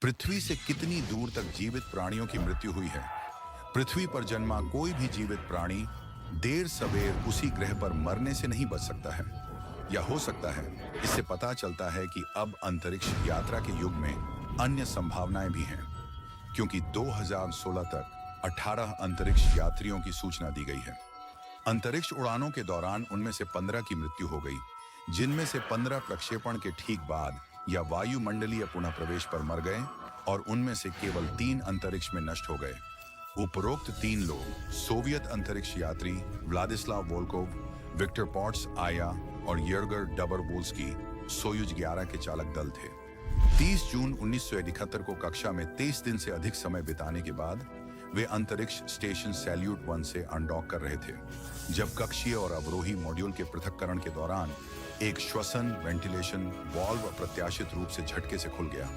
पृथ्वी से कितनी दूर तक जीवित प्राणियों की मृत्यु हुई है? पृथ्वी पर जन्मा कोई भी जीवित प्राणी देर सवेर उसी ग्रह पर मरने से नहीं बच सकता है। या हो सकता है इससे पता चलता है कि अब अंतरिक्ष यात्रा के युग में अन्य संभावनाएं भी हैं, क्योंकि 2016 तक 18 अंतरिक्ष यात्रियों की सूचना दी गई है। अंतरिक्ष उड़ानों के दौरान उनमें से 15 की मृत्यु हो गई, जिनमें से 15 प्रक्षेपण के ठीक बाद या वायुमंडलीय पुनः प्रवेश पर मर गए और उनमें से केवल 3 अंतरिक्ष में नष्ट हो गए। उपरोक्त 3 लोग सोवियत अंतरिक्ष यात्री व्लादिस्लाव वोल्कोव, विक्टर पॉट्स आया और यर्गर डबरवोल्स्की सोयुज 11 के चालक दल थे। 30 जून 1971 को कक्षा में 23 दिन से अधिक समय बिताने के बाद वे अंतरिक्ष स्टेशन सैल्यूट 1 से अनडॉक कर रहे थे, जब कक्षीय और अवरोही मॉड्यूल के पृथक्करण के दौरान एक श्वसन वेंटिलेशन वाल्व अप्रत्याशित रूप से झटके से खुल गया,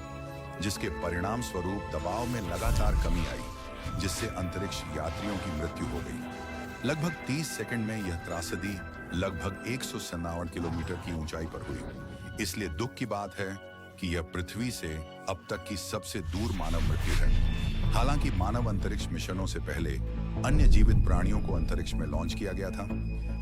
जिसके परिणाम स्वरूप दबाव में लगातार कमी आई, जिससे अंतरिक्ष यात्रियों की मृत्यु हो गई। लगभग 30 सेकंड में यह त्रासदी लगभग 197 किलोमीटर की ऊंचाई पर हुई। इसलिए दुख की बात है कि यह पृथ्वी से अब तक की सबसे दूर मानव मृत्यु है। हालांकि मानव अंतरिक्ष मिशनों से पहले अन्य जीवित प्राणियों को अंतरिक्ष में लॉन्च किया गया था।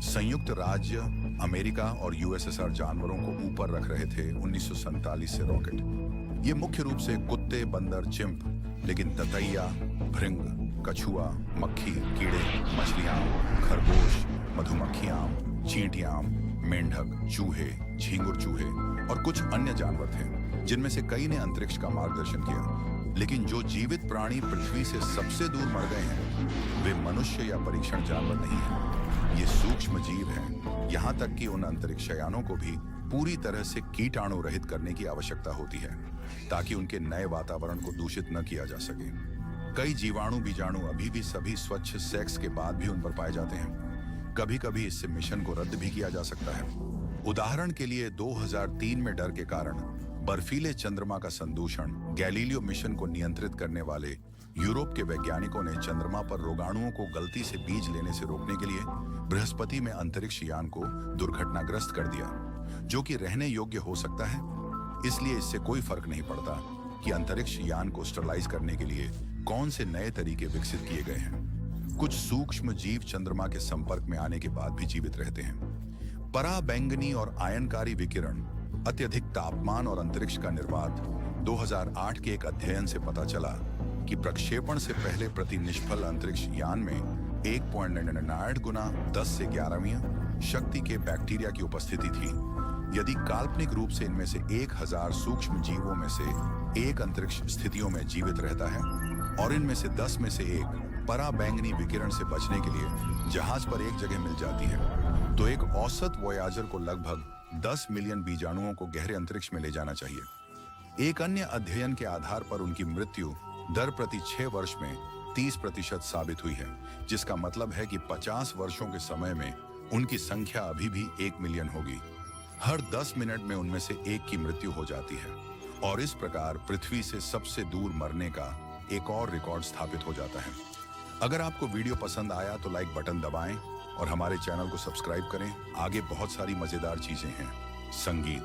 संयुक्त राज्य अमेरिका और यूएसएसआर जानवरों को ऊपर रख रहे थे 1947 से रॉकेट। ये मुख्य रूप से कुत्ते, बंदर, चिंप, लेकिन ततैया, भृंग, कछुआ, मक्खी, कीड़े, मछलियां, खरगोश, मधुमक्खियां, चींटियां, मेंढक, चूहे, झींगुर चूहे और कुछ अन्य जानवर थे, जिनमें से कई ने अंतरिक्ष का मार्गदर्शन किया। लेकिन जो जीवित प्राणी पृथ्वी से सबसे दूर मर गए हैं, वे मनुष्य या परीक्षण जानवर नहीं हैं। ये सूक्ष्म जीव हैं। यहाँ तक कि उन अंतरिक्षयानों को भी पूरी तरह से कीटाणु रहित करने की आवश्यकता होती है, ताकि उनके नए वातावरण को दूषित न किया जा सके। कई जीवाणु बीजाणु अभी भी सभी स्वच्छ सेक्स के बाद भी उन पर पाए जाते हैं। कभी कभी इससे मिशन को रद्द भी किया जा सकता है। उदाहरण के लिए 2003 में डर के कारण बर्फीले चंद्रमा का संदूषण गैलीलियो मिशन को नियंत्रित करने वाले यूरोप के वैज्ञानिकों ने चंद्रमा पर रोगाणुओं को गलती से बीज लेने से रोकने के लिए बृहस्पति में अंतरिक्ष यान को दुर्घटनाग्रस्त कर दिया, जो कि रहने योग्य हो सकता है। इसलिए इससे कोई फर्क नहीं पड़ता कि अंतरिक्ष यान को स्टरलाइज करने के लिए कौन से नए तरीके विकसित किए गए हैं। कुछ सूक्ष्म जीव चंद्रमा के संपर्क में आने के बाद भी जीवित रहते हैं। पराबैंगनी और आयनकारी विकिरण, अत्यधिक तापमान और अंतरिक्ष का निर्वात। 2008 के एक अध्ययन से पता चला कि प्रक्षेपण से पहले प्रति निष्फल अंतरिक्ष यान में 1.99 गुना 10 से 11वीं शक्ति के बैक्टीरिया की उपस्थिति थी। यदि काल्पनिक रूप से इनमें से 1000 सूक्ष्म जीवों में से एक अंतरिक्ष स्थितियों में जीवित रहता है और इनमें से 10 में से एक पराबैंगनी विकिरण से बचने के लिए जहाज पर एक जगह मिल जाती है, तो एक औसत वोयाजर को लगभग 10 मिलियन बीजाणुओं को गहरे अंतरिक्ष में ले जाना चाहिए। एक अन्य अध्ययन के आधार पर उनकी मृत्यु दर प्रति 6 वर्ष में 30% साबित हुई है, जिसका मतलब है कि 50 वर्षों के समय में उनकी संख्या अभी भी 1 मिलियन होगी। हर 10 मिनट में उनमें से एक की मृत्यु हो जाती है और इस प्रकार पृथ्वी से सबसे दूर मरने का एक और रिकॉर्ड स्थापित हो जाता है। अगर आपको वीडियो पसंद आया तो लाइक बटन दबाएं और हमारे चैनल को सब्सक्राइब करें। आगे बहुत सारी मजेदार चीजें हैं। संगीत,